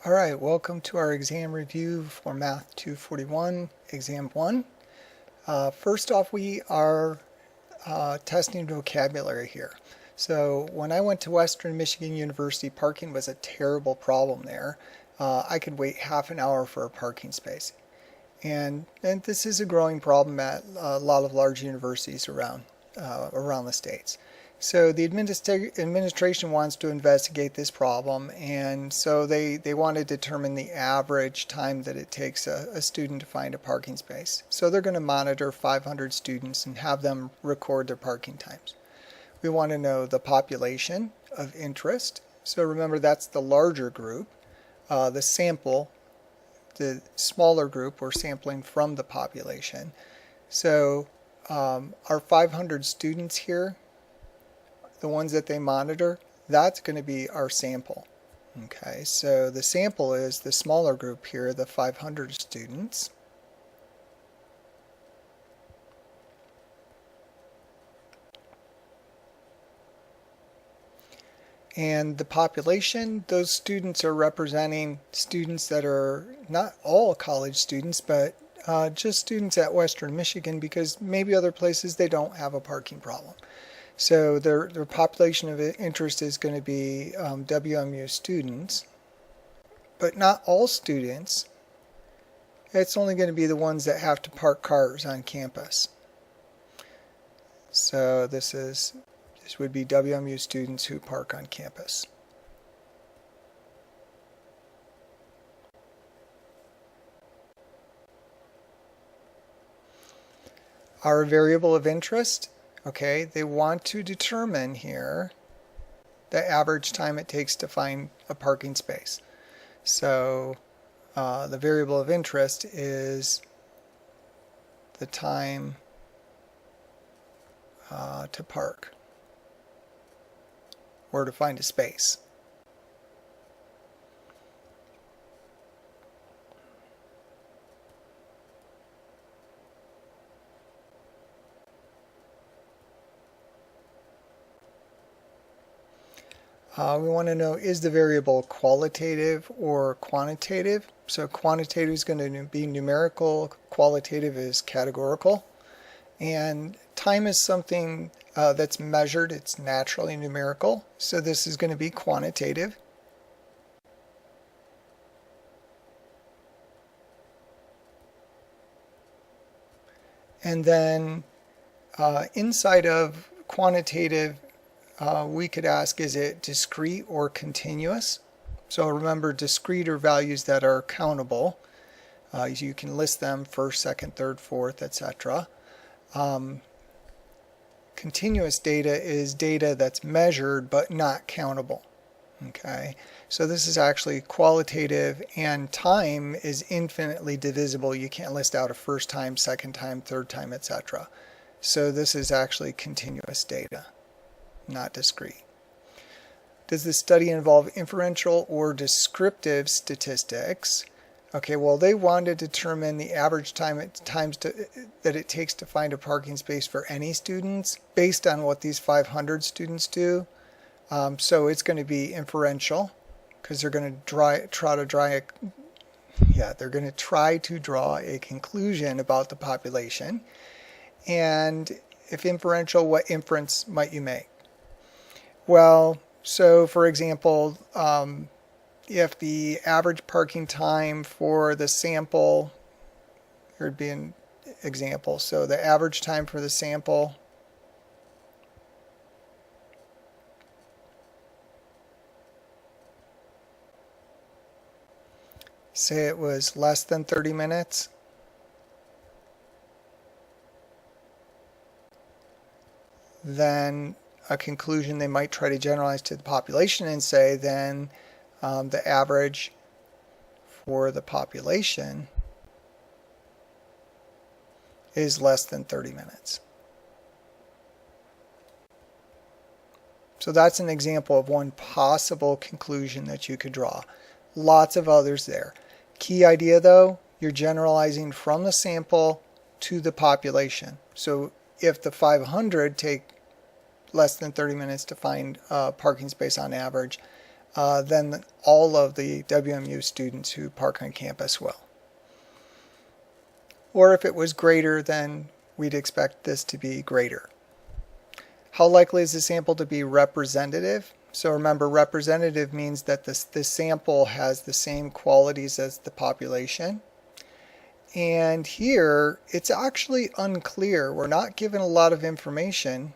Alright, welcome to our exam review for Math 241, Exam 1. First off, we are testing vocabulary here. So when I went to Western Michigan University, parking was a terrible problem there. I could wait half an hour for a parking space. And this is a growing problem at a lot of large universities around the states. So the administration wants to investigate this problem, and so they want to determine the average time that it takes a student to find a parking space. So they're going to monitor 500 students and have them record their parking times. We want to know the population of interest. So remember, that's the larger group. The sample, the smaller group, we're sampling from the population. So our 500 students here, the ones that they monitor, that's going to be our sample. Okay, so the sample is the smaller group here, the 500 students. And the population, those students are representing students that are not all college students, but just students at Western Michigan, because maybe other places they don't have a parking problem. So their population of interest is going to be WMU students, but not all students. It's only going to be the ones that have to park cars on campus. So this would be WMU students who park on campus. Our variable of interest. Okay, they want to determine here the average time it takes to find a parking space. So the variable of interest is the time to park or to find a space. We want to know, is the variable qualitative or quantitative? So quantitative is going to be numerical, qualitative is categorical. And time is something that's measured, it's naturally numerical. So this is going to be quantitative. And then inside of quantitative, we could ask, is it discrete or continuous? So remember, discrete are values that are countable. You can list them first, second, third, fourth, etc. Continuous data is data that's measured but not countable. Okay, so this is actually qualitative, and time is infinitely divisible. You can't list out a first time, second time, third time, etc. So this is actually continuous data, not discrete. Does the study involve inferential or descriptive statistics? Okay, well, they want to determine the average time that it takes to find a parking space for any students based on what these 500 students do. So it's going to be inferential, because they're going to try to draw a conclusion about the population. And if inferential, what inference might you make? Well, so for example, if the average parking time for the sample, here would be an example. So the average time for the sample say it was less than 30 minutes. Then a conclusion they might try to generalize to the population and say then the average for the population is less than 30 minutes. So that's an example of one possible conclusion that you could draw. Lots of others there. Key idea though, you're generalizing from the sample to the population. So if the 500 take less than 30 minutes to find a parking space on average, then all of the WMU students who park on campus will. Or if it was greater, then we'd expect this to be greater. How likely is the sample to be representative? So remember, representative means that this sample has the same qualities as the population. And here, it's actually unclear. We're not given a lot of information.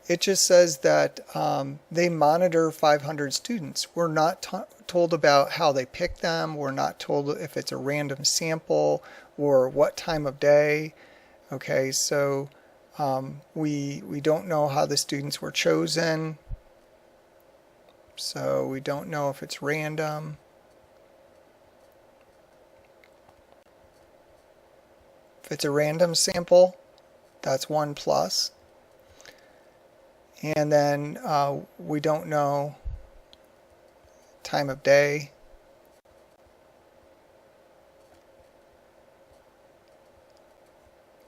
It just says that they monitor 500 students. We're not told about how they pick them. We're not told if it's a random sample or what time of day. Okay, so we don't know how the students were chosen. So we don't know if it's random. If it's a random sample, that's 1 plus. And then we don't know time of day.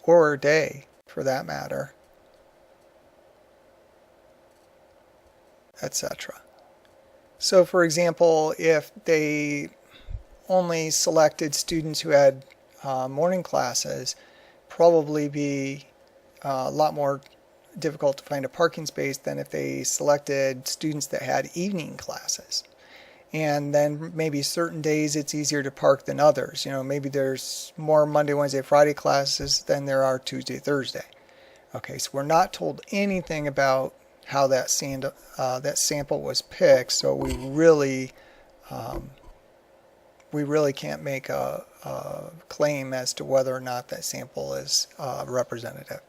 Or day, for that matter, etc. So for example, if they only selected students who had morning classes, probably be a lot more difficult to find a parking space than if they selected students that had evening classes. And then maybe certain days it's easier to park than others. You know, maybe there's more Monday, Wednesday, Friday classes than there are Tuesday, Thursday. Okay, so we're not told anything about how that sample was picked, so we really can't make a claim as to whether or not that sample is representative.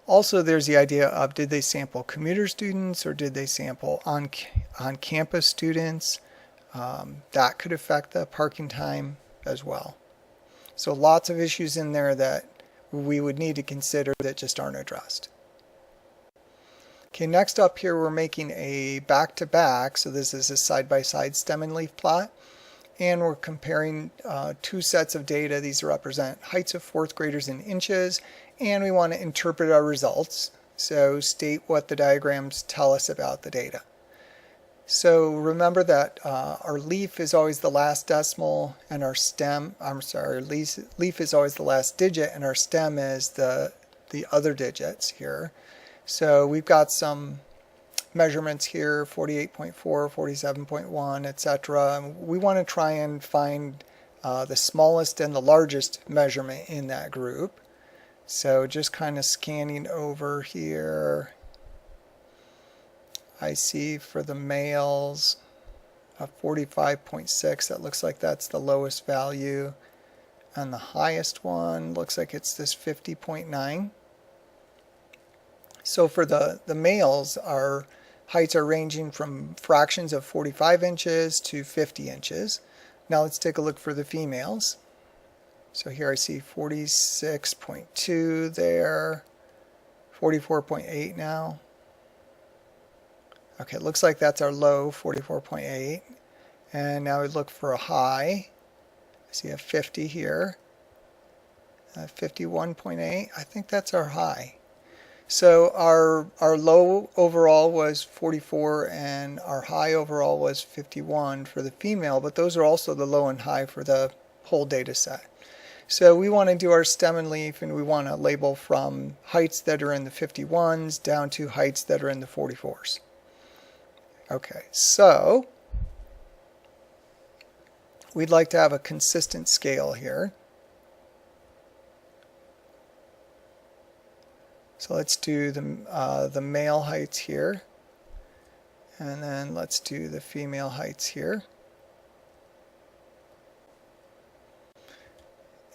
Also, there's the idea of, did they sample commuter students or did they sample on-campus students? That could affect the parking time as well. So lots of issues in there that we would need to consider that just aren't addressed. Okay, next up here we're making a back-to-back, so this is a side-by-side stem and leaf plot. And we're comparing two sets of data. These represent heights of fourth graders in inches, and we want to interpret our results. So state what the diagrams tell us about the data. So remember that our leaf is always the last decimal, and our stem, leaf is always the last digit, and our stem is the other digits here. So we've got some measurements here, 48.4, 47.1, etc. We want to try and find the smallest and the largest measurement in that group. So just kind of scanning over here, I see for the males a 45.6. That looks like that's the lowest value. And the highest one looks like it's this 50.9. So for the males, our heights are ranging from fractions of 45 inches to 50 inches. Now let's take a look for the females. So here I see 46.2 there, 44.8 now. Okay, it looks like that's our low, 44.8. And now we look for a high. I see a 50 here, 51.8. I think that's our high. So our low overall was 44 and our high overall was 51 for the female, but those are also the low and high for the whole data set. So we want to do our stem and leaf, and we want to label from heights that are in the 51s down to heights that are in the 44s. Okay, so we'd like to have a consistent scale here. So let's do the male heights here, and then let's do the female heights here.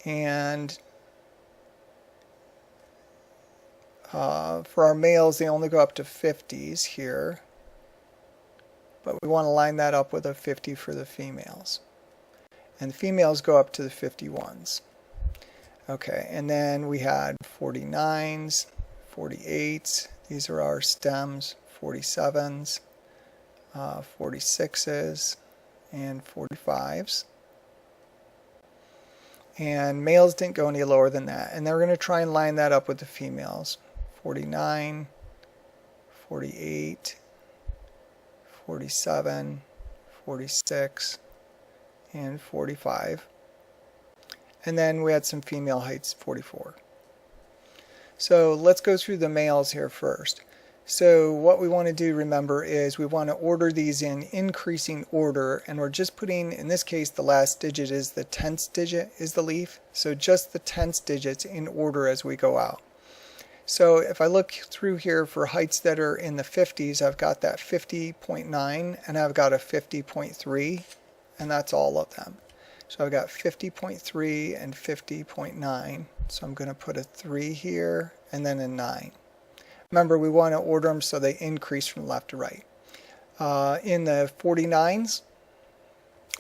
And for our males, they only go up to 50s here, but we want to line that up with a 50 for the females. And the females go up to the 51s. Okay, and then we had 49s. 48s, these are our stems, 47s, 46s, and 45s. And males didn't go any lower than that. And they're going to try and line that up with the females. 49, 48, 47, 46, and 45. And then we had some female heights, 44. So let's go through the males here first. So what we want to do, remember, is we want to order these in increasing order, and we're just putting, in this case, the last digit is the tenths digit is the leaf, so just the tenths digits in order as we go out. So if I look through here for heights that are in the 50s, I've got that 50.9 and I've got a 50.3, and that's all of them. So I've got 50.3 and 50.9, so I'm going to put a 3 here and then a 9. Remember, we want to order them so they increase from left to right. In the 49s,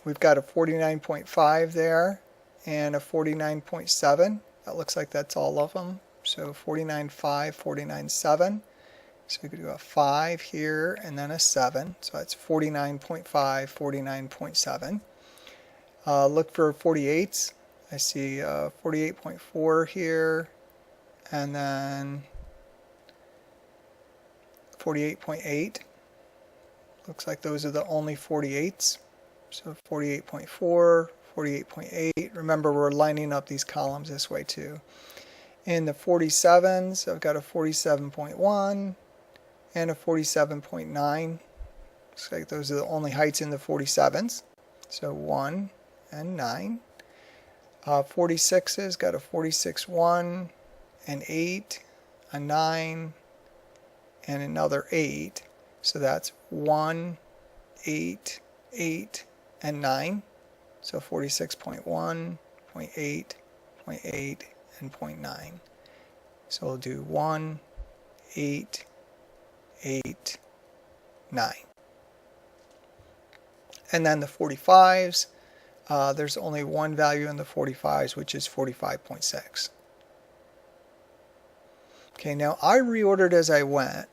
we've got a 49.5 there and a 49.7. That looks like that's all of them. So 49.5, 49.7. So we could do a 5 here and then a 7. So that's 49.5, 49.7. Look for 48s. I see 48.4 here and then 48.8. Looks like those are the only 48s. So 48.4, 48.8. Remember, we're lining up these columns this way too. In the 47s, I've got a 47.1 and a 47.9. Looks like those are the only heights in the 47s. So 1 and 9. 46s, got a 46.1, an 8, a 9, and another 8. So that's 1, 8, 8, and 9. So 46.1, 0.8, 0.8, and 0.9. So we'll do 1, 8, 8, 9. And then the 45s, there's only one value in the 45s, which is 45.6. Okay, now I reordered as I went.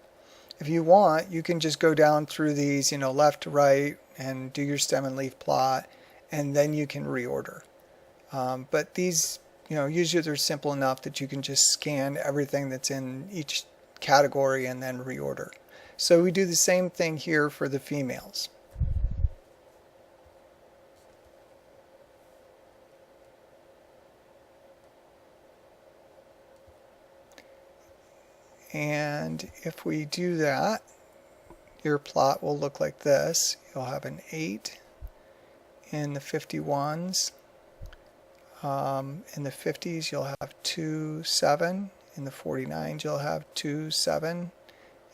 If you want, you can just go down through these, left to right and do your stem and leaf plot, and then you can reorder. But these, usually they're simple enough that you can just scan everything that's in each category and then reorder. So we do the same thing here for the females. And if we do that, your plot will look like this. You'll have an 8 in the 51s. In the 50s, you'll have 2, 7. In the 49s, you'll have 2, 7.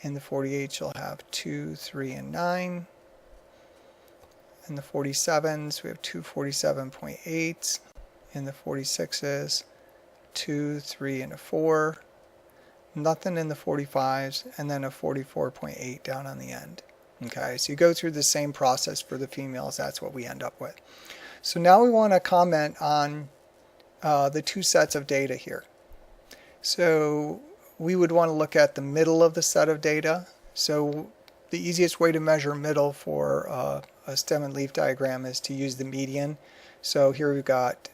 In the 48s, you'll have 2, 3, and 9. In the 47s, we have 2 47.8s. In the 46s, 2, 3, and a 4. Nothing in the 45s, and then a 44.8 down on the end. Okay, so you go through the same process for the females. That's what we end up with. So now we want to comment on the two sets of data here. So we would want to look at the middle of the set of data. So the easiest way to measure middle for a stem and leaf diagram is to use the median. So here we've got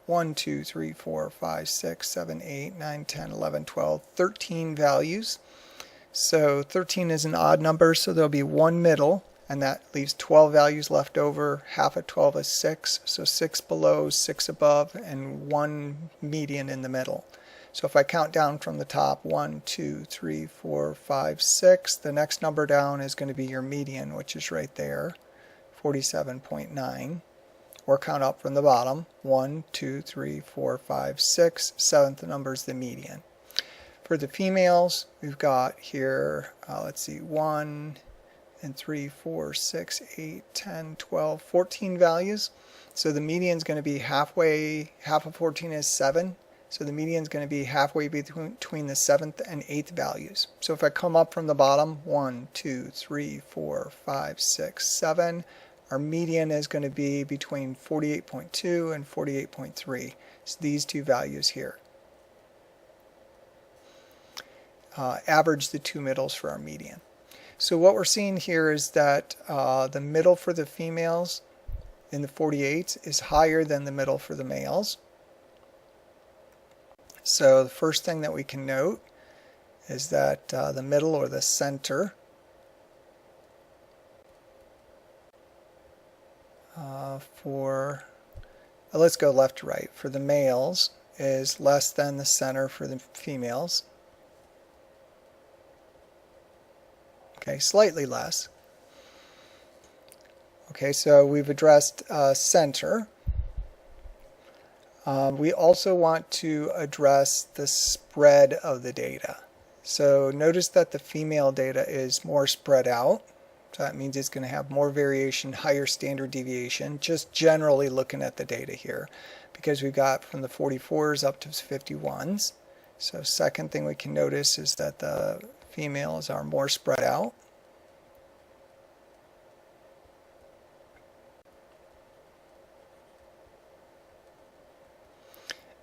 1, 2, 3, 4, 5, 6, 7, 8, 9, 10, 11, 12, 13 values. So 13 is an odd number, so there'll be one middle, and that leaves 12 values left over. Half of 12 is 6, so 6 below, 6 above, and one median in the middle. So if I count down from the top, 1, 2, 3, 4, 5, 6, the next number down is going to be your median, which is right there, 47.9. Or count up from the bottom, 1, 2, 3, 4, 5, 6, seventh number is the median. For the females, we've got here, let's see, 1 and 3, 4, 6, 8, 10, 12, 14 values. So the median is going to be halfway, half of 14 is 7. So the median is going to be halfway between the 7th and 8th values. So if I come up from the bottom, 1, 2, 3, 4, 5, 6, 7, our median is going to be between 48.2 and 48.3. So these two values here. Average the two middles for our median. So what we're seeing here is that the middle for the females in the 48s is higher than the middle for the males. So the first thing that we can note is that the middle or the center let's go left to right. For the males is less than the center for the females. Okay, slightly less. Okay, so we've addressed center. We also want to address the spread of the data. So notice that the female data is more spread out. So that means it's going to have more variation, higher standard deviation, just generally looking at the data here, because we've got from the 44s up to 51s. So second thing we can notice is that the females are more spread out.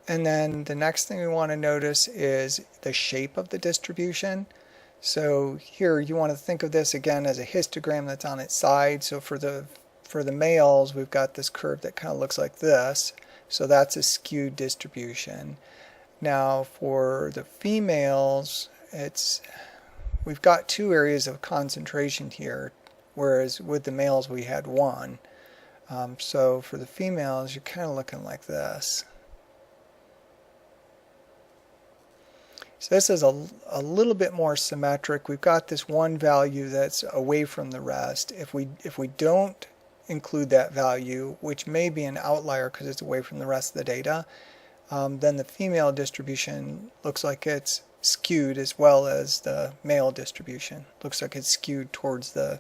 And then the next thing we want to notice is the shape of the distribution. So here you want to think of this again as a histogram that's on its side. So for the males, we've got this curve that kind of looks like this. So that's a skewed distribution. Now for the females, we've got two areas of concentration here, whereas with the males we had one. So for the females, you're kind of looking like this. So this is a little bit more symmetric. We've got this one value that's away from the rest. If we don't include that value, which may be an outlier because it's away from the rest of the data, then the female distribution looks like it's skewed as well as the male distribution. Looks like it's skewed towards the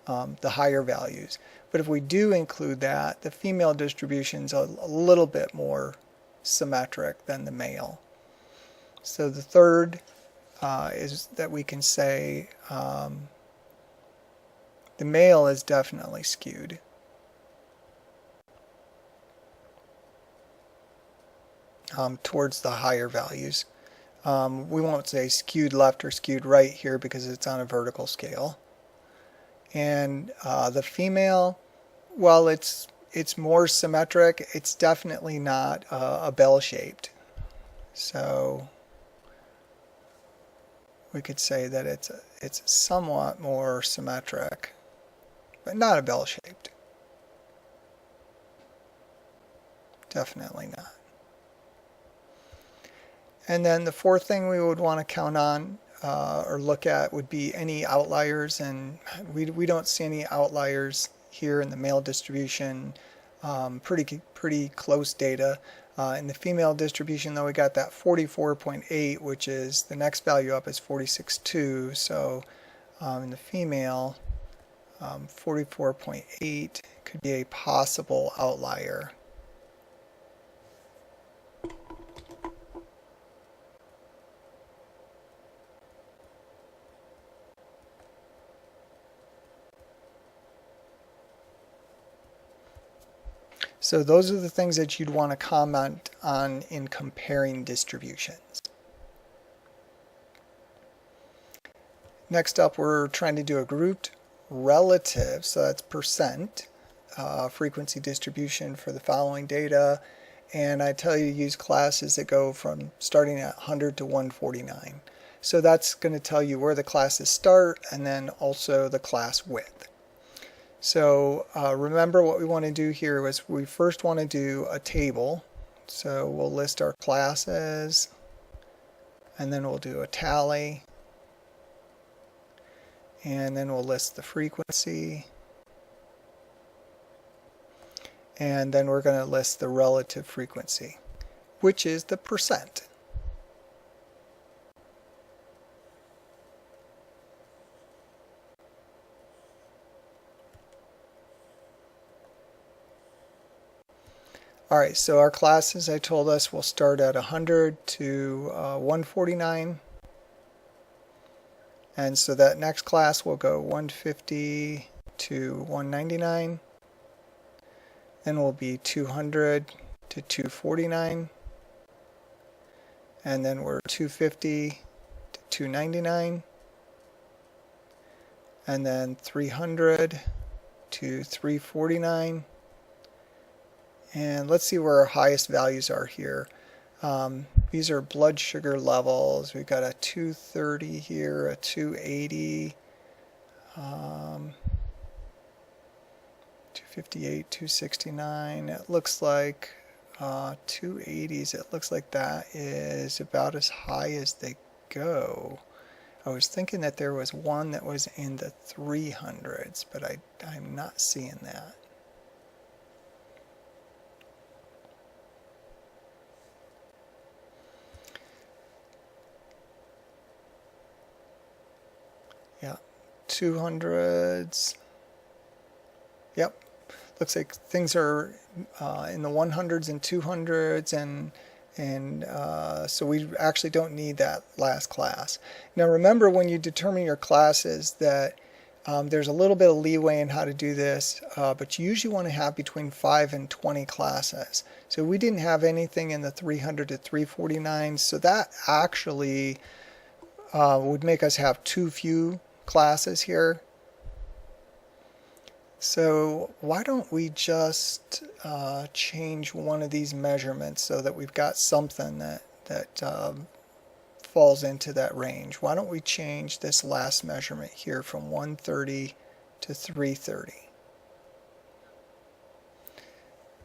higher values. But if we do include that, the female distribution is a little bit more symmetric than the male. So the third is that we can say the male is definitely skewed. Towards the higher values. We won't say skewed left or skewed right here because it's on a vertical scale. And the female, while it's more symmetric, it's definitely not a bell-shaped. So we could say that it's somewhat more symmetric, but not a bell-shaped. Definitely not. And then the fourth thing we would want to count on or look at would be any outliers, and we don't see any outliers here in the male distribution. Pretty close data. In the female distribution, though, we got that 44.8, which is the next value up is 46.2. So in the female, 44.8 could be a possible outlier. So those are the things that you'd want to comment on in comparing distributions. Next up, we're trying to do a grouped relative, so that's percent frequency distribution for the following data. And I tell you use classes that go from starting at 100 to 149. So that's going to tell you where the classes start and then also the class width. So remember what we want to do here is we first want to do a table. So we'll list our classes and then we'll do a tally and then we'll list the frequency and then we're going to list the relative frequency, which is the percent. Alright, so our classes, I told us, will start at 100 to 149. And so that next class will go 150 to 199. Then will be 200 to 249. And then we're 250 to 299. And then 300 to 349. And let's see where our highest values are here. These are blood sugar levels. We've got a 230 here, a 280, 258, 269. It looks like 280s. It looks like that is about as high as they go. I was thinking that there was one that was in the 300s, but I'm not seeing that. Yeah, 200s. Yep, looks like things are in the 100s and 200s, and so we actually don't need that last class. Now remember, when you determine your classes, that there's a little bit of leeway in how to do this, but you usually want to have between 5 and 20 classes. So we didn't have anything in the 300 to 349, so that actually would make us have too few classes here. So why don't we just change one of these measurements so that we've got something that falls into that range. Why don't we change this last measurement here from 130 to 330.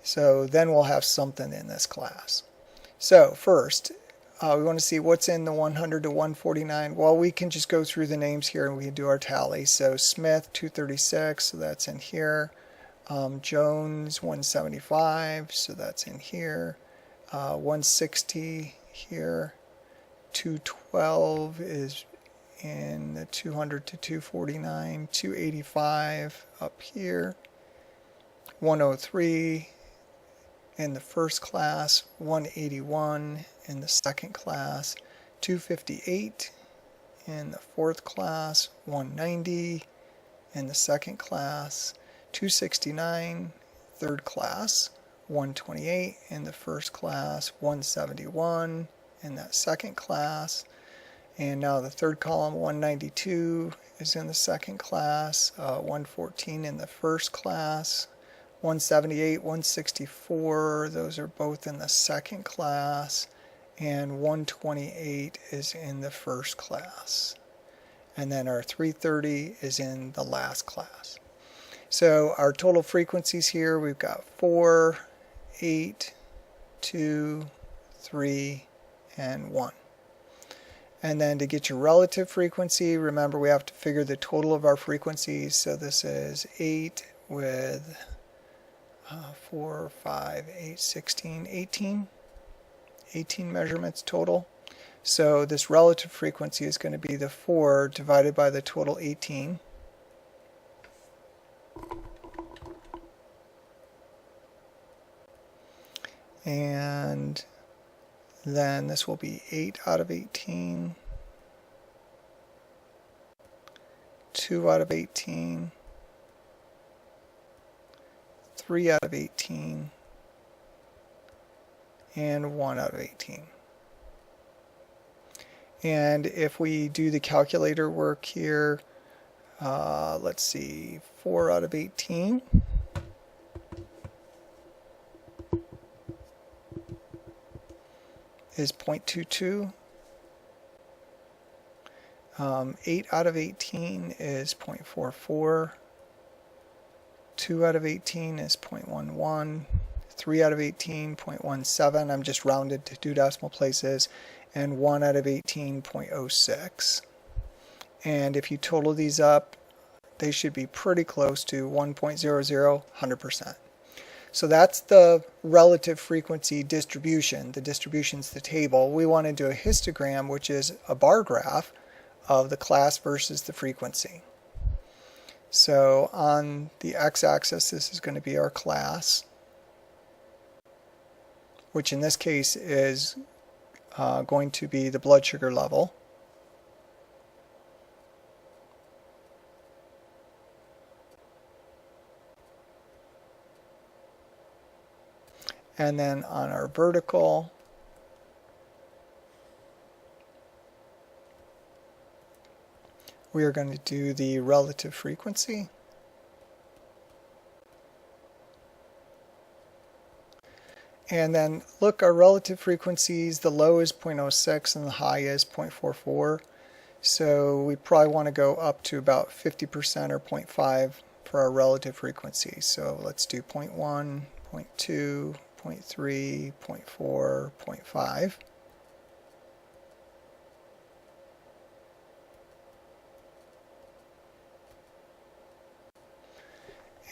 So then we'll have something in this class. So first, we want to see what's in the 100 to 149. Well, we can just go through the names here and we can do our tally. So Smith 236, so that's in here. Jones 175, so that's in here. 160 here. 212 is in the 200 to 249. 285 up here. 103 in the first class. 181 in the second class. 258 in the fourth class. 190 in the second class. 269 third class. 128 in the first class. 171 in that second class. And now the third column, 192 is in the second class. 114 in the first class. 178, 164, those are both in the second class, and 128 is in the first class. And then our 330 is in the last class. So our total frequencies here, we've got 4, 8, 2, 3, and 1. And then to get your relative frequency, remember we have to figure the total of our frequencies. So this is 8 with 4, 5, 8, 16, 18. 18 measurements total. So this relative frequency is going to be the 4 divided by the total 18. And then this will be 8 out of 18, 2 out of 18, 3 out of 18, and 1 out of 18. And if we do the calculator work here, let's see, 4 out of 18 is 0.22. 8 out of 18 is 0.44. 2 out of 18 is 0.11. 3 out of 18, 0.17. I'm just rounded to 2 decimal places. And 1 out of 18, 0.06. And if you total these up, they should be pretty close to 1.00, 100%. So that's the relative frequency distribution. The distribution's the table. We want to do a histogram, which is a bar graph of the class versus the frequency. So on the x-axis, this is going to be our class, which in this case is going to be the blood sugar level. And then on our vertical, we are going to do the relative frequency. And then look, our relative frequencies, the low is 0.06 and the high is 0.44. So we probably want to go up to about 50% or 0.5 for our relative frequency. So let's do 0.1, 0.2, 0.3, 0.4, 0.5.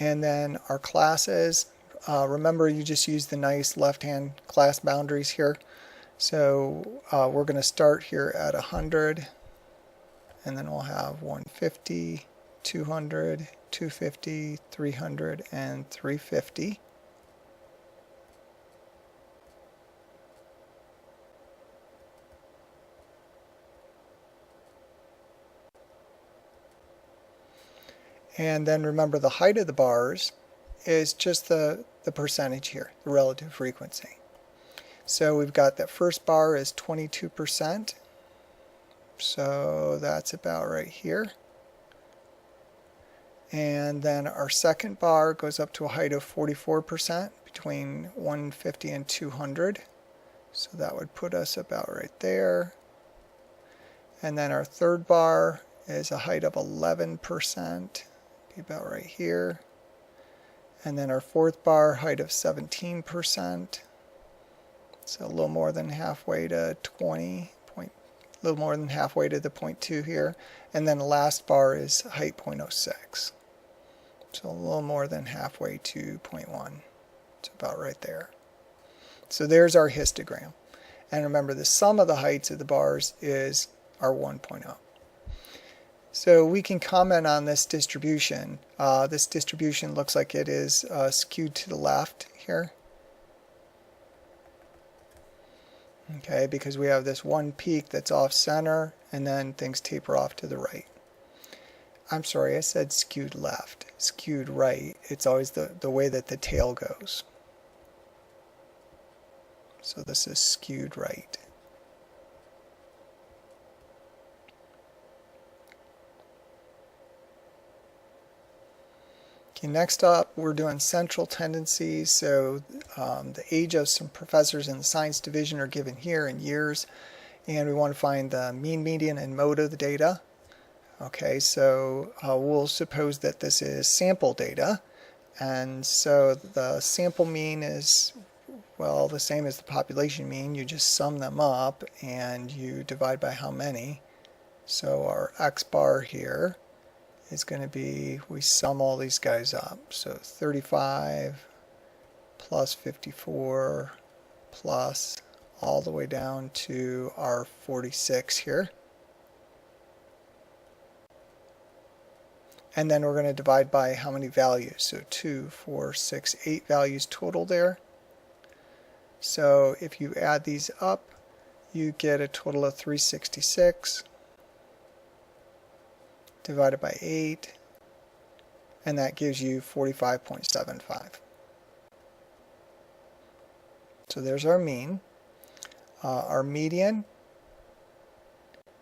And then our classes, remember you just use the nice left-hand class boundaries here. So we're going to start here at 100, and then we'll have 150, 200, 250, 300, and 350. And then remember the height of the bars is just the percentage here, the relative frequency. So we've got that first bar is 22%. So that's about right here. And then our second bar goes up to a height of 44% between 150 and 200. So that would put us about right there. And then our third bar is a height of 11%. About right here. And then our fourth bar, height of 17%. So a little more than halfway to 20, a little more than halfway to the 0.2 here. And then the last bar is height 0.06. So a little more than halfway to 0.1. It's about right there. So there's our histogram. And remember, the sum of the heights of the bars is our 1.0. So we can comment on this distribution. This distribution looks like it is skewed to the left here. Okay, because we have this one peak that's off center, and then things taper off to the right. I'm sorry, I said skewed left. Skewed right. It's always the way that the tail goes. So this is skewed right. Okay, next up, we're doing central tendencies. So the age of some professors in the science division are given here in years, and we want to find the mean, median, and mode of the data. Okay, so we'll suppose that this is sample data, and so the sample mean is, well, the same as the population mean. You just sum them up and you divide by how many. So our x bar here is going to be, we sum all these guys up. So 35 plus 54 plus all the way down to our 46 here. And then we're going to divide by how many values. So 2, 4, 6, 8 values total there. So if you add these up, you get a total of 366. Divided by 8, and that gives you 45.75. So there's our mean. Our median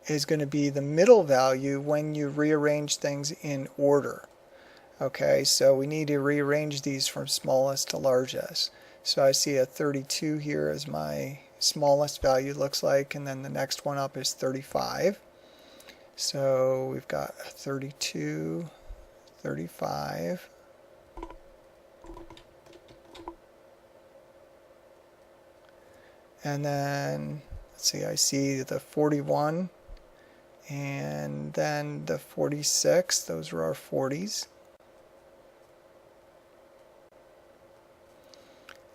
is going to be the middle value when you rearrange things in order. Okay, so we need to rearrange these from smallest to largest. So I see a 32 here as my smallest value looks like, and then the next one up is 35. So we've got 32, 35, and then let's see, I see the 41 and then the 46. Those are our 40s.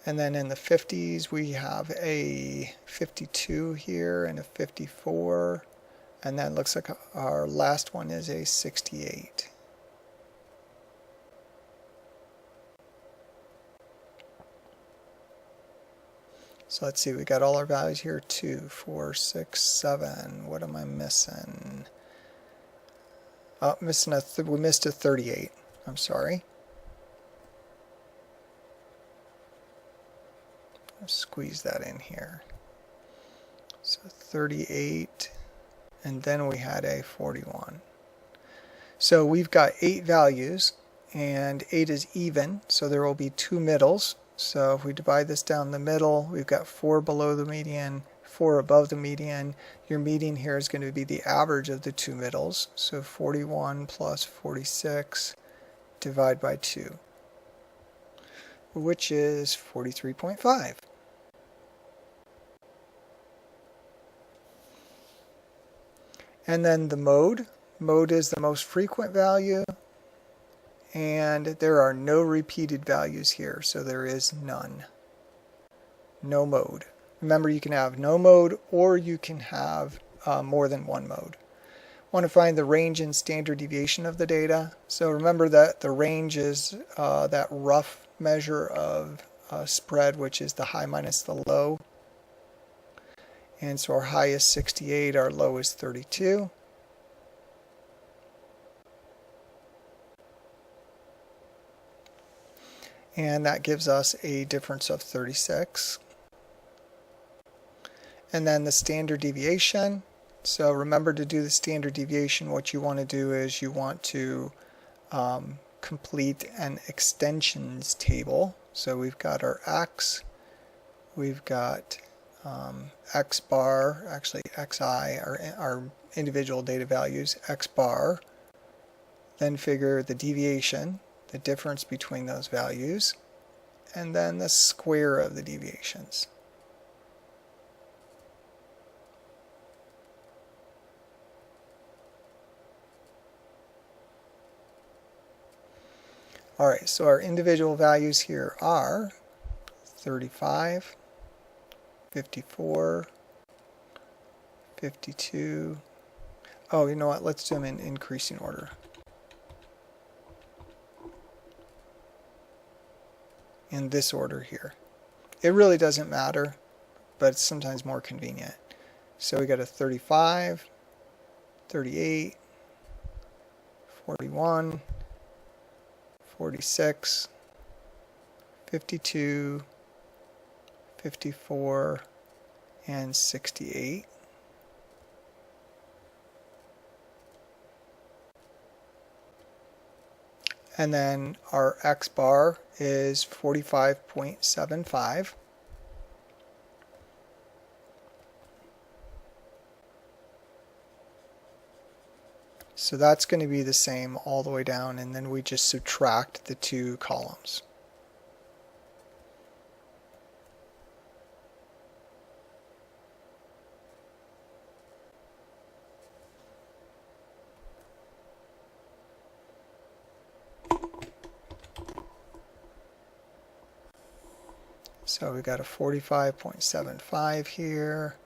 And then in the 50s we have a 52 here and a 54. And that looks like our last one is a 68. So let's see, we got all our values here, 2, 4, 6, 7. What am I missing? Oh, we missed a 38. I'm sorry. I'll squeeze that in here. So 38. And then we had a 41. So we've got 8 values, and 8 is even, so there will be 2 middles. So if we divide this down the middle, we've got 4 below the median, 4 above the median. Your median here is going to be the average of the 2 middles. So 41 plus 46 divide by 2, which is 43.5. And then the mode. Mode is the most frequent value, and there are no repeated values here, so there is none. No mode. Remember, you can have no mode, or you can have more than one mode. Want to find the range and standard deviation of the data. So remember that the range is that rough measure of spread, which is the high minus the low. And so our high is 68, our low is 32. And that gives us a difference of 36. And then the standard deviation. So remember, to do the standard deviation, what you want to do is you want to complete an extensions table. So we've got our x, we've got x bar, actually xi, our individual data values, x bar, then figure the deviation, the difference between those values, and then the square of the deviations. Alright, so our individual values here are 35, 54, 52. Oh, you know what? Let's do them in increasing order. In this order here. It really doesn't matter, but it's sometimes more convenient. So we got a 35, 38, 41, 46, 52, 54, and 68. And then our x bar is 45.75. So that's going to be the same all the way down, and then we just subtract the two columns. So we've got a 45.75 here,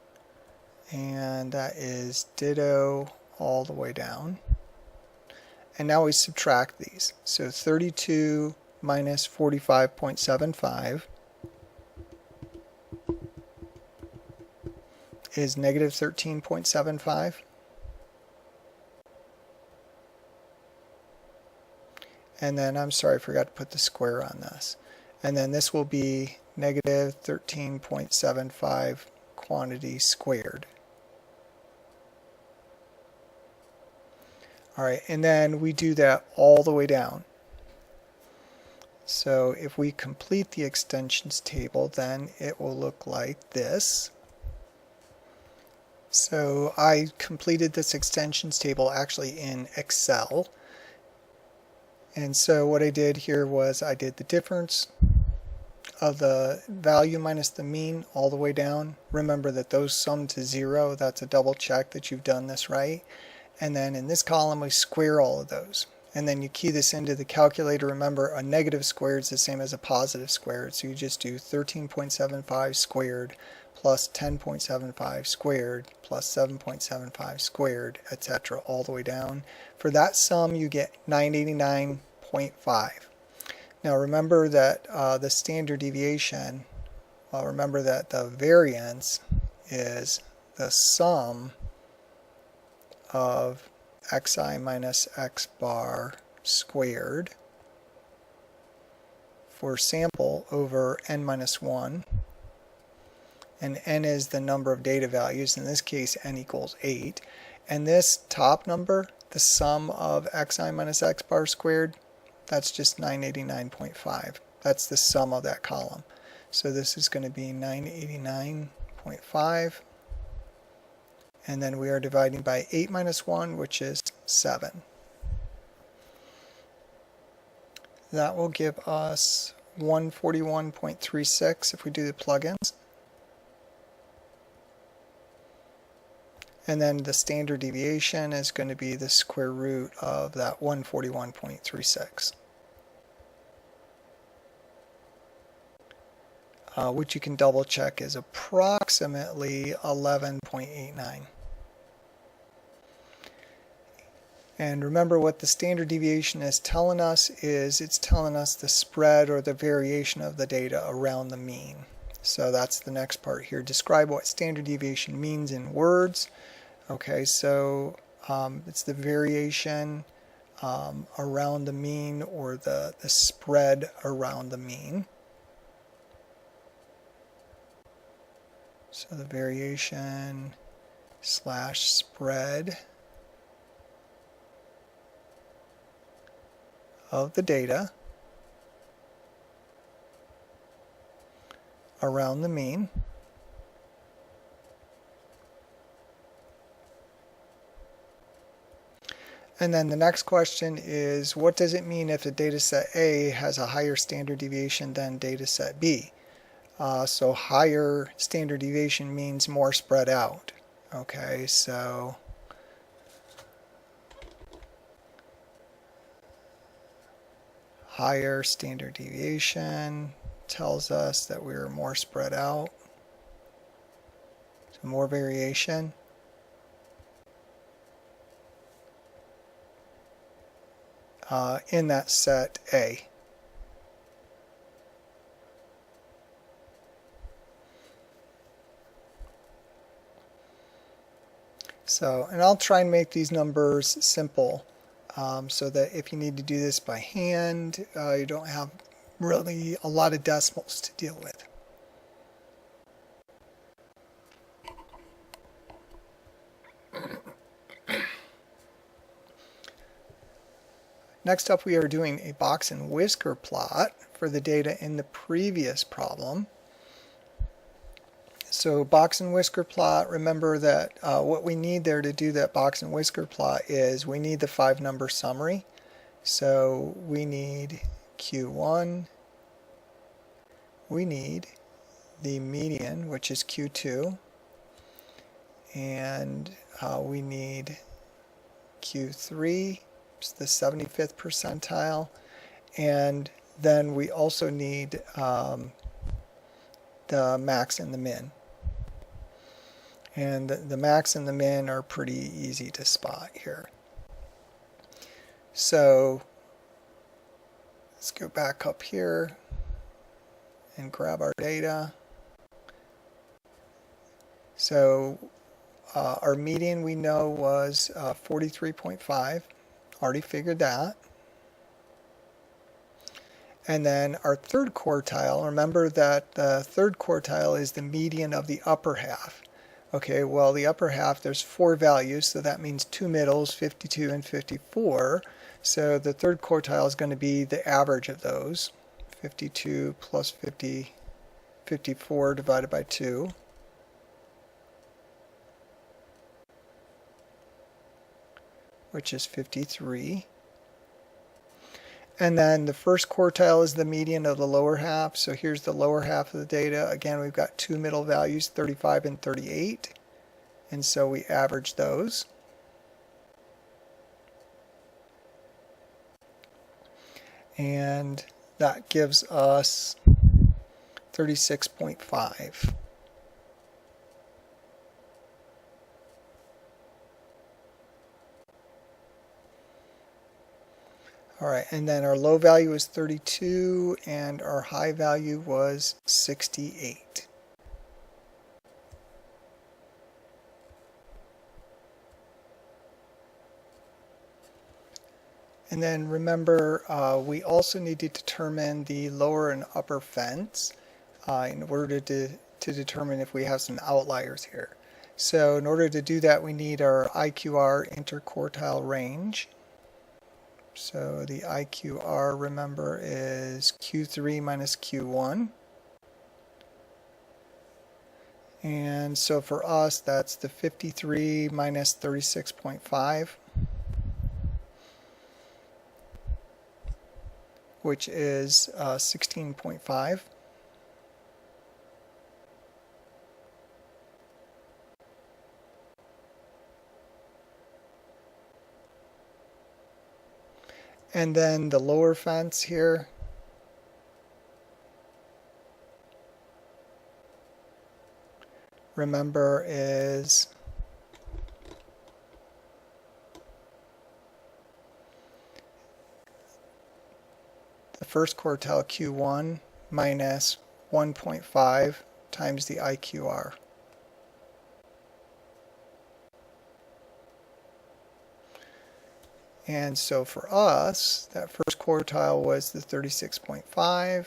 and that is ditto all the way down. And now we subtract these. So 32 minus 45.75 is negative 13.75. And then, I'm sorry, I forgot to put the square on this. And then this will be negative 13.75 quantity squared. Alright, and then we do that all the way down. So if we complete the extensions table, then it will look like this. So I completed this extensions table actually in Excel. And so what I did here was I did the difference of the value minus the mean all the way down. Remember that those sum to 0. That's a double check that you've done this right. And then in this column we square all of those. And then you key this into the calculator. Remember, a negative squared is the same as a positive squared. So you just do 13.75 squared plus 10.75 squared plus 7.75 squared, etc. all the way down. For that sum you get 989.5. Now remember that the standard deviation, remember that the variance is the sum of xi minus x bar squared for sample over n minus 1. And n is the number of data values. In this case, n equals 8. And this top number, the sum of xi minus x bar squared, that's just 989.5. That's the sum of that column. So this is going to be 989.5. And then we are dividing by 8 minus 1, which is 7. that will give us 141.36 if we do the plugins. And then the standard deviation is going to be the square root of that 141.36. Which you can double check is approximately 11.89. And remember what the standard deviation is telling us is it's telling us the spread or the variation of the data around the mean. So that's the next part here. Describe what standard deviation means in words. Okay, so it's the variation around the mean or the spread around the mean. So the variation slash spread of the data around the mean. And then the next question is, what does it mean if the data set A has a higher standard deviation than data set B? So higher standard deviation means more spread out. Okay, so higher standard deviation tells us that we're more spread out. So more variation. In that set A. So, and I'll try and make these numbers simple so that if you need to do this by hand, you don't have really a lot of decimals to deal with. Next up, we are doing a box-and-whisker plot for the data in the previous problem. So box-and-whisker plot, remember that what we need there to do that box-and-whisker plot is we need the 5-number summary. So we need Q1, we need the median, which is Q2, and we need Q3, the 75th percentile, and then we also need the max and the min. And the max and the min are pretty easy to spot here. So let's go back up here and grab our data. So our median we know was 43.5. Already figured that. And then our third quartile, remember that the third quartile is the median of the upper half. Okay, well the upper half, there's 4 values, so that means 2 middles, 52 and 54. So the third quartile is going to be the average of those. 52 plus 54 divided by 2. Which is 53. And then the first quartile is the median of the lower half. So here's the lower half of the data. Again, we've got 2 middle values, 35 and 38. And so we average those. And that gives us 36.5. All right, and then our low value is 32 and our high value was 68. And then remember, we also need to determine the lower and upper fence in order to determine if we have some outliers here. So in order to do that, we need our Iqr Interquartile Range. So the Iqr, remember, is Q3 minus Q1. And so for us, that's the 53 minus 36.5, which is 16.5. And then the lower fence here, remember, is the first quartile Q1 minus 1.5 times the IQR. And so for us, that first quartile was the 36.5,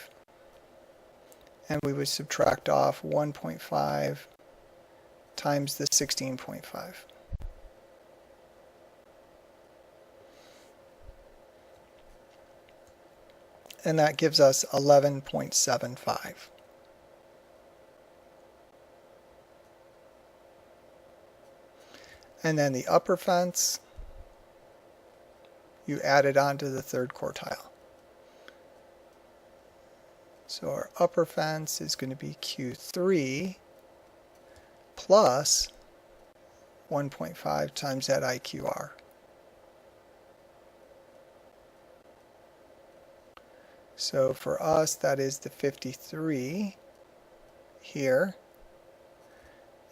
and we would subtract off 1.5 times the 16.5. And that gives us 11.75. And then the upper fence, you add it onto the third quartile. So our upper fence is going to be Q3 plus 1.5 times that IQR. So for us, that is the 53 here.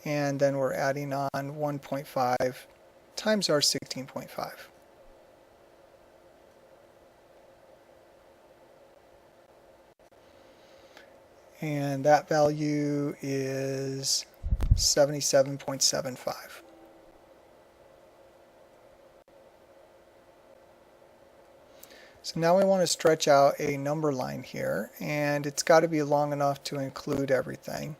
And then we're adding on 1.5 times our 16.5. And that value is 77.75. So now we want to stretch out a number line here, and it's got to be long enough to include everything.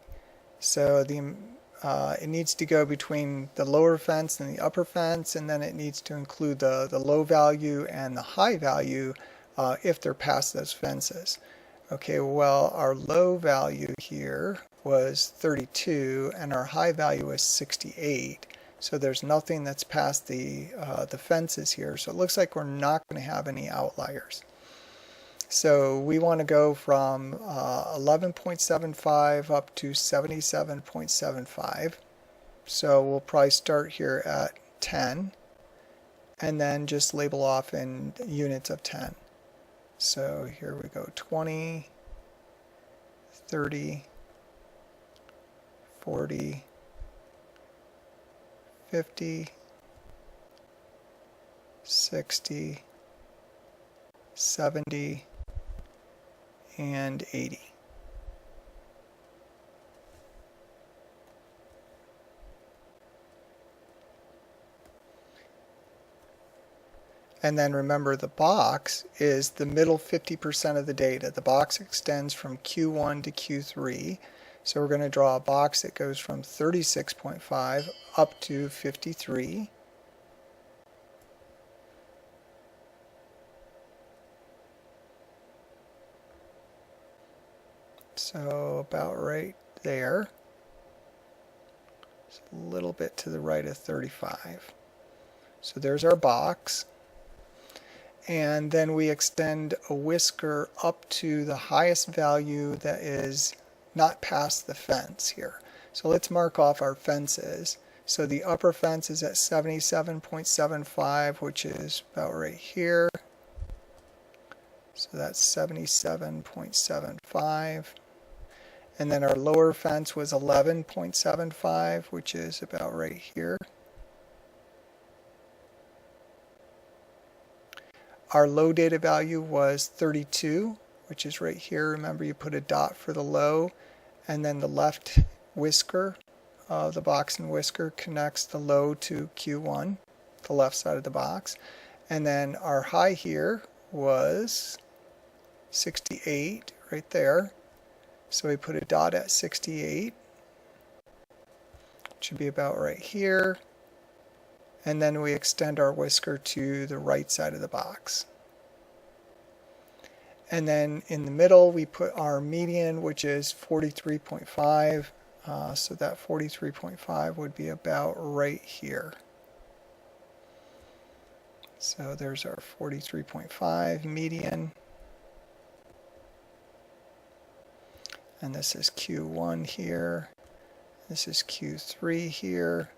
So it needs to go between the lower fence and the upper fence, and then it needs to include the low value and the high value if they're past those fences. Okay, well, our low value here was 32 and our high value is 68. So there's nothing that's past the fences here. So it looks like we're not going to have any outliers. So we want to go from 11.75 up to 77.75. So we'll probably start here at 10 and then just label off in units of 10. So here we go, 20, 30, 40, 50, 60, 70, and 80. And then remember, the box is the middle 50% of the data. The box extends from Q1 to Q3. So we're going to draw a box that goes from 36.5 up to 53. So about right there. Just a little bit to the right of 35. So there's our box. And then we extend a whisker up to the highest value that is not past the fence here. So let's mark off our fences. So the upper fence is at 77.75, which is about right here. So that's 77.75. And then our lower fence was 11.75, which is about right here. Our low data value was 32, which is right here. Remember, you put a dot for the low, and then the left whisker of the box and whisker connects the low to Q1, the left side of the box. And then our high here was 68 right there. So we put a dot at 68. It should be about right here. And then we extend our whisker to the right side of the box. And then in the middle we put our median, which is 43.5. So that 43.5 would be about right here. So there's our 43.5 median. and this is Q1 here, this is Q3 here,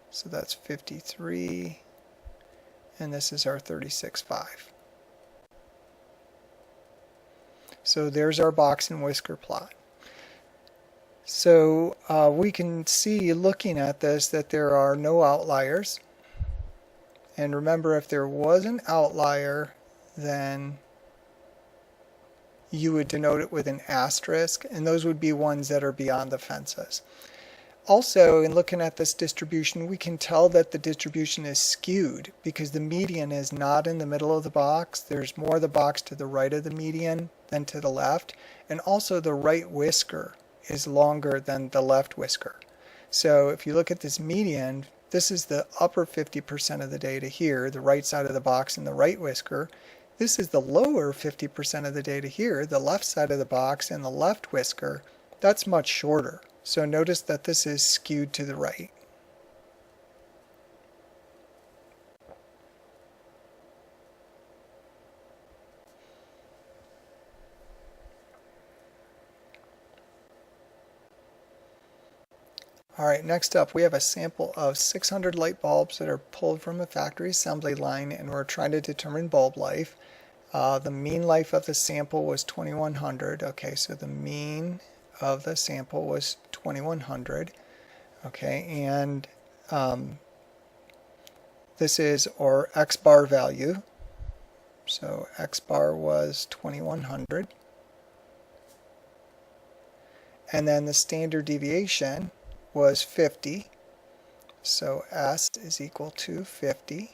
so that's 53, and this is our 36.5. So there's our box and whisker plot. So we can see, looking at this, that there are no outliers. And remember, if there was an outlier, then you would denote it with an asterisk, and those would be ones that are beyond the fences. Also, in looking at this distribution, we can tell that the distribution is skewed because the median is not in the middle of the box. There's more of the box to the right of the median than to the left, and also the right whisker is longer than the left whisker. So if you look at this median, this is the upper 50% of the data here, the right side of the box and the right whisker. This is the lower 50% of the data here, the left side of the box and the left whisker. That's much shorter. So notice that this is skewed to the right. Alright, next up we have a sample of 600 light bulbs that are pulled from a factory assembly line, and we're trying to determine bulb life. The mean life of the sample was 2100. Okay, so the mean of the sample was 2100. Okay, and this is our X bar value. So X bar was 2100. And then the standard deviation was 50, so S is equal to 50.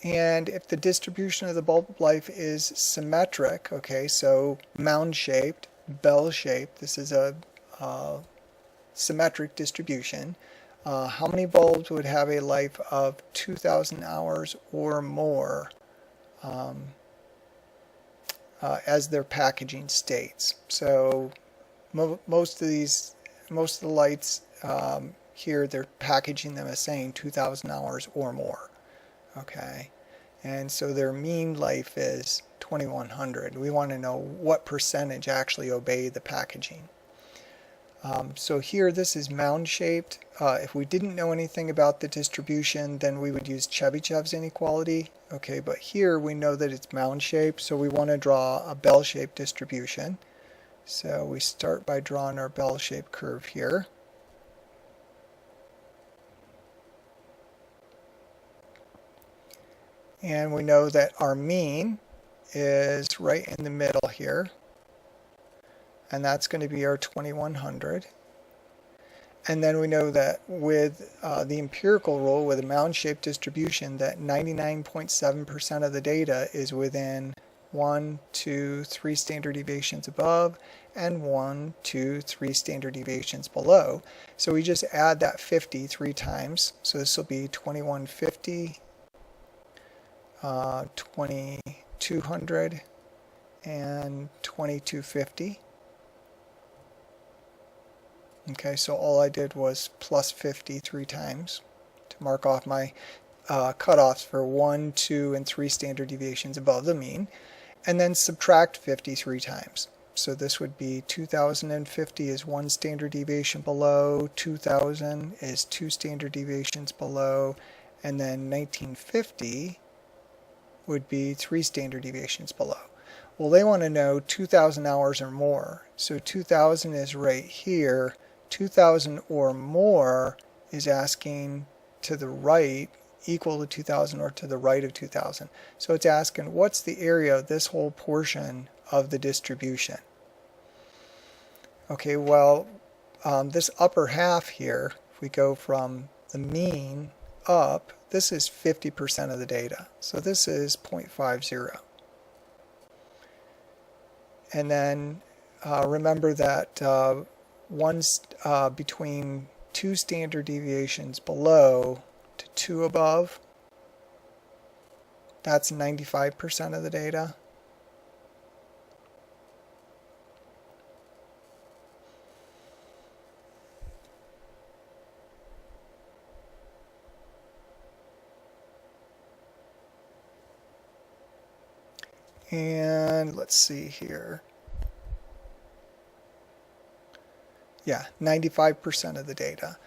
And if the distribution of the bulb life is symmetric, okay, so mound-shaped, bell-shaped, this is a symmetric distribution, how many bulbs would have a life of 2,000 hours or more as their packaging states? So most of the lights here, they're packaging them as saying 2,000 hours or more. Okay, and so their mean life is 2100. We want to know what percentage actually obey the packaging. So here this is mound shaped. If we didn't know anything about the distribution, then we would use Chebyshev's inequality. Okay, but here we know that it's mound shaped, so we want to draw a bell shaped distribution. So we start by drawing our bell-shaped curve here. And we know that our mean is right in the middle here. And that's going to be our 2100. And then we know that with the empirical rule, with a mound-shaped distribution, that 99.7% of the data is within 1, 2, 3 standard deviations above, and 1, 2, 3 standard deviations below. So we just add that 50 3 times. So this will be 2150, 2200, and 2250. Okay, so all I did was plus 50 3 times to mark off my cutoffs for 1, 2, and 3 standard deviations above the mean, and then subtract 50 3 times. So this would be 2050 is 1 standard deviation below, 2000 is 2 standard deviations below, and then 1950 would be 3 standard deviations below. Well, they want to know 2,000 hours or more. So 2,000 is right here. 2,000 or more is asking to the right, equal to 2,000 or to the right of 2,000. So it's asking what's the area of this whole portion of the distribution. Okay, well, this upper half here, if we go from the mean up, this is 50% of the data. So this is 0.50. And then remember that one's between 2 standard deviations below to 2 above, that's 95% of the data. And let's see here. yeah, 95% of the data.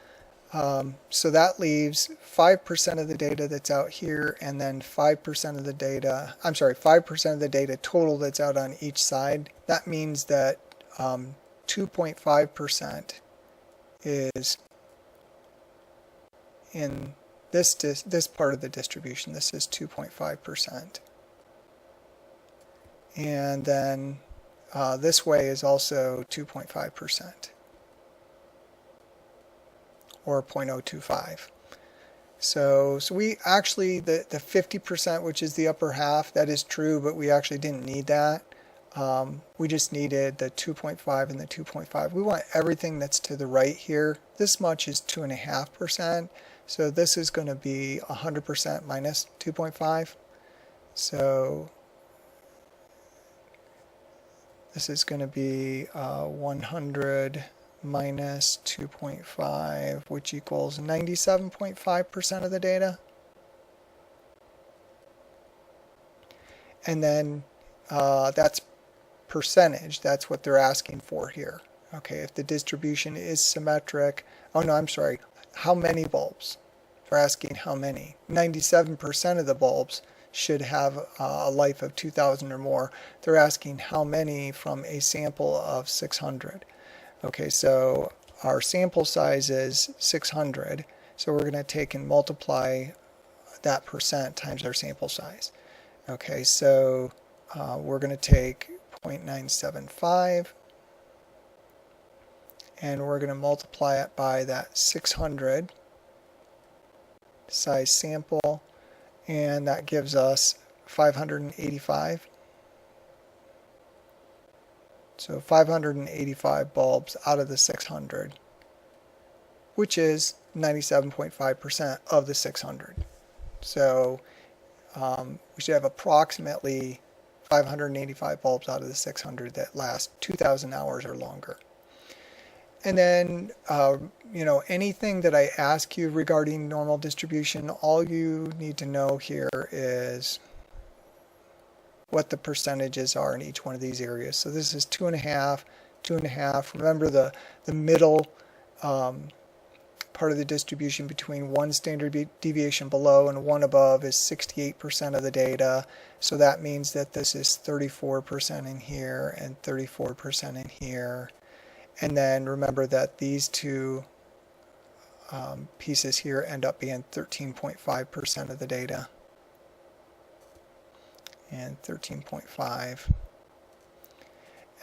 So that leaves 5% of the data that's out here, and then 5% of the data, 5% of the data total that's out on each side. That means that 2.5% is in this part of the distribution. This is 2.5%. And then this way is also 2.5%. or 0.025. So we actually, the 50%, which is the upper half, that is true, but we actually didn't need that. We just needed the 2.5 and the 2.5. We want everything that's to the right here. This much is 2.5%. So this is going to be 100% minus 2.5. So this is going to be 100 minus 2.5, which equals 97.5% of the data. And then that's percentage. That's what they're asking for here. Okay, if the distribution is symmetric, oh no, I'm sorry, how many bulbs? They're asking how many. 97% of the bulbs should have a life of 2,000 or more. They're asking how many from a sample of 600. Okay, so our sample size is 600, so we're going to take and multiply that percent times our sample size. Okay, so we're going to take 0.975 and we're going to multiply it by that 600 size sample, and that gives us 585. So 585 bulbs out of the 600, which is 97.5% of the 600. So we should have approximately 585 bulbs out of the 600 that last 2,000 hours or longer. And then, anything that I ask you regarding normal distribution, all you need to know here is what the percentages are in each one of these areas. So this is 2.5, 2.5. Remember the middle part of the distribution between one standard deviation below and one above is 68% of the data. So that means that this is 34% in here and 34% in here. And then remember that these two pieces here end up being 13.5% of the data. And 13.5.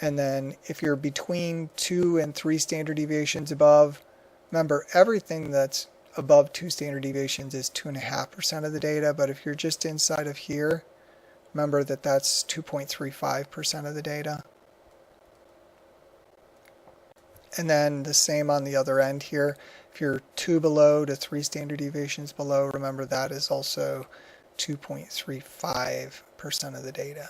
And then if you're between 2 and 3 standard deviations above, remember everything that's above 2 standard deviations is 2.5% of the data, but if you're just inside of here, remember that that's 2.35% of the data. And then the same on the other end here. If you're 2 below to 3 standard deviations below, remember that is also 2.35% of the data.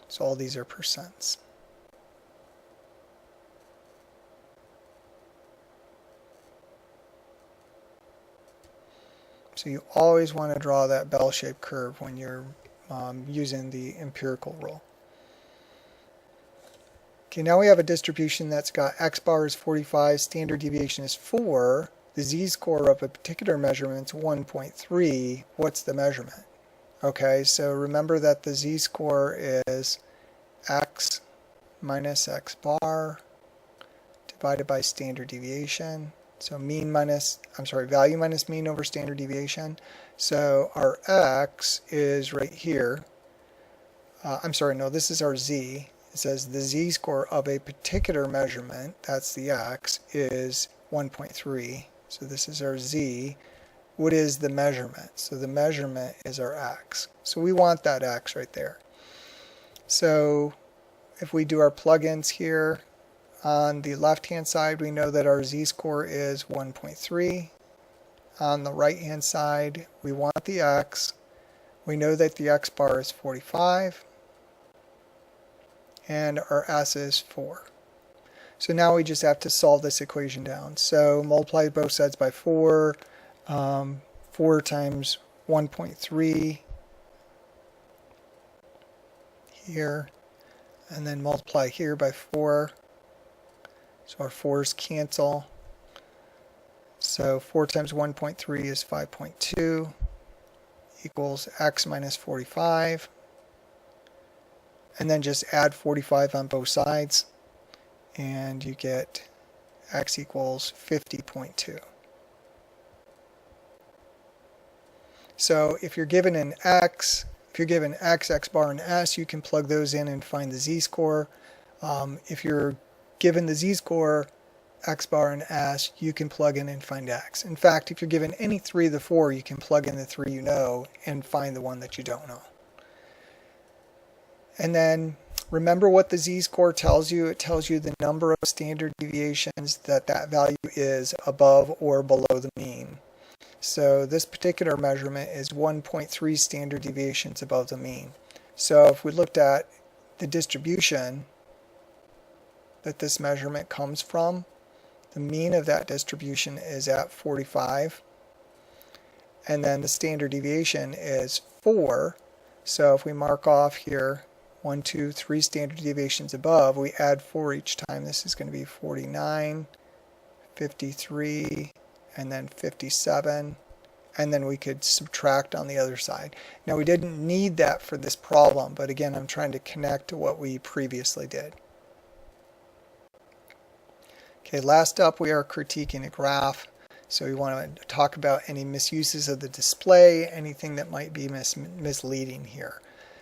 So all these are percents. So you always want to draw that bell-shaped curve when you're using the empirical rule. Okay, now we have a distribution that's got x bar is 45, standard deviation is 4. The z-score of a particular measurement is 1.3. What's the measurement? Okay, so remember that the z-score is x minus x bar divided by standard deviation. So value minus mean over standard deviation. So our x is right here. This is our z. It says the z-score of a particular measurement, that's the x, is 1.3. So this is our z. What is the measurement? So the measurement is our x. So we want that x right there. So if we do our plugins here, on the left-hand side, we know that our z-score is 1.3. On the right-hand side, we want the x. We know that the x bar is 45. And our s is 4. So now we just have to solve this equation down. So multiply both sides by 4. 4 times 1.3 here. And then multiply here by 4. So our 4's cancel. So 4 times 1.3 is 5.2 equals x minus 45. And then just add 45 on both sides, and you get x equals 50.2. So if you're given an x, if you're given x, x bar, and s, you can plug those in and find the z-score. If you're given the z-score, x bar, and s, you can plug in and find x. In fact, if you're given any three of the four, you can plug in the three you know and find the one that you don't know. And then remember what the z-score tells you. It tells you the number of standard deviations that value is above or below the mean. So this particular measurement is 1.3 standard deviations above the mean. So if we looked at the distribution that this measurement comes from, the mean of that distribution is at 45. And then the standard deviation is 4. So if we mark off here 1, 2, 3 standard deviations above, we add 4 each time. This is going to be 49, 53, and then 57. And then we could subtract on the other side. Now we didn't need that for this problem, but again, I'm trying to connect to what we previously did. Okay, last up we are critiquing a graph. So we want to talk about any misuses of the display, anything that might be misleading here.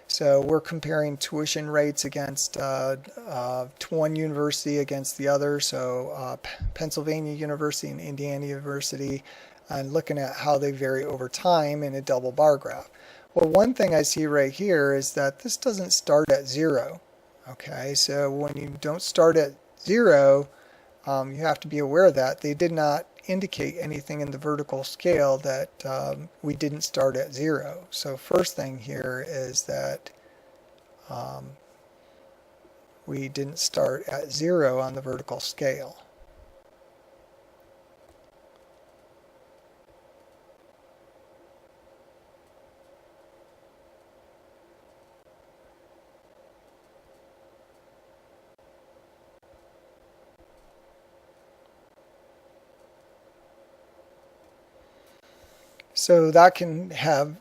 So we're comparing tuition rates against one university against the other, so Pennsylvania University and Indiana University, and looking at how they vary over time in a double bar graph. Well, one thing I see right here is that this doesn't start at 0. Okay, so when you don't start at 0, you have to be aware that they did not indicate anything in the vertical scale that we didn't start at 0. So first thing here is that we didn't start at 0 on the vertical scale. So that can have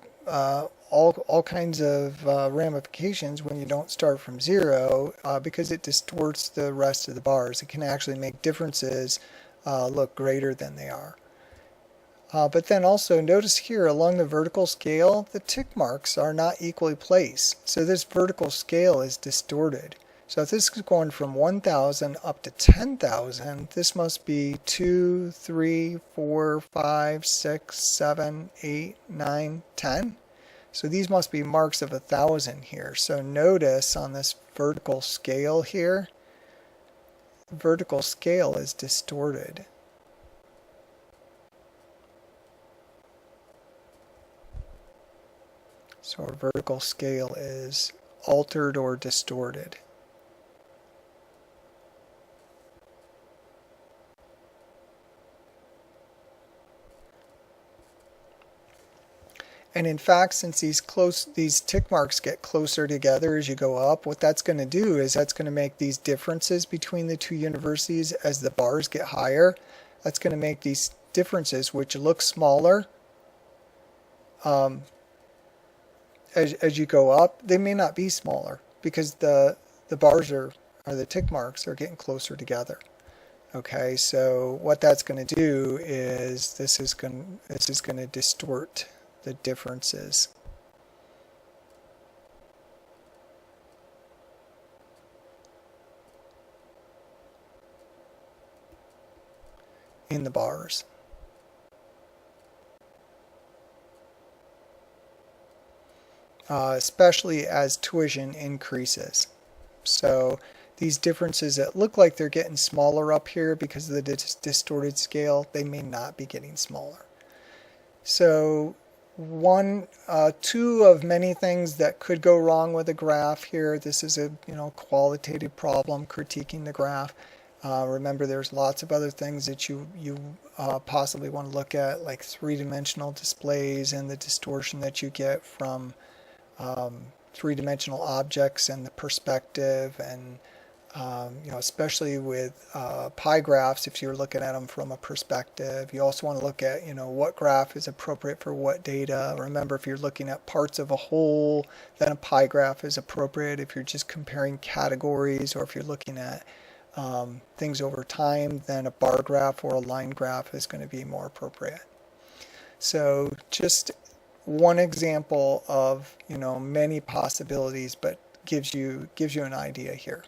all kinds of ramifications when you don't start from 0 because it distorts the rest of the bars. It can actually make differences look greater than they are. But then also notice here along the vertical scale, the tick marks are not equally placed. So this vertical scale is distorted. So if this is going from 1,000 up to 10,000, this must be 2, 3, 4, 5, 6, 7, 8, 9, 10. So these must be marks of 1,000 here. So notice on this vertical scale here, vertical scale is distorted. So our vertical scale is altered or distorted. And in fact, since these tick marks get closer together as you go up, what that's going to do is that's going to make these differences between the two universities as the bars get higher. That's going to make these differences, which look smaller as you go up, they may not be smaller because the bars or the tick marks are getting closer together. Okay, so what that's going to do is this is going to distort the differences. In the bars. Especially as tuition increases. So these differences that look like they're getting smaller up here because of the distorted scale, they may not be getting smaller. So two of many things that could go wrong with a graph here. This is a qualitative problem critiquing the graph. Remember, there's lots of other things that you possibly want to look at, like three-dimensional displays and the distortion that you get from three-dimensional objects and the perspective and especially with pie graphs, if you're looking at them from a perspective. You also want to look at, what graph is appropriate for what data. Remember, if you're looking at parts of a whole, then a pie graph is appropriate. If you're just comparing categories, or if you're looking at things over time, then a bar graph or a line graph is going to be more appropriate. So just one example of, many possibilities, but gives you an idea here.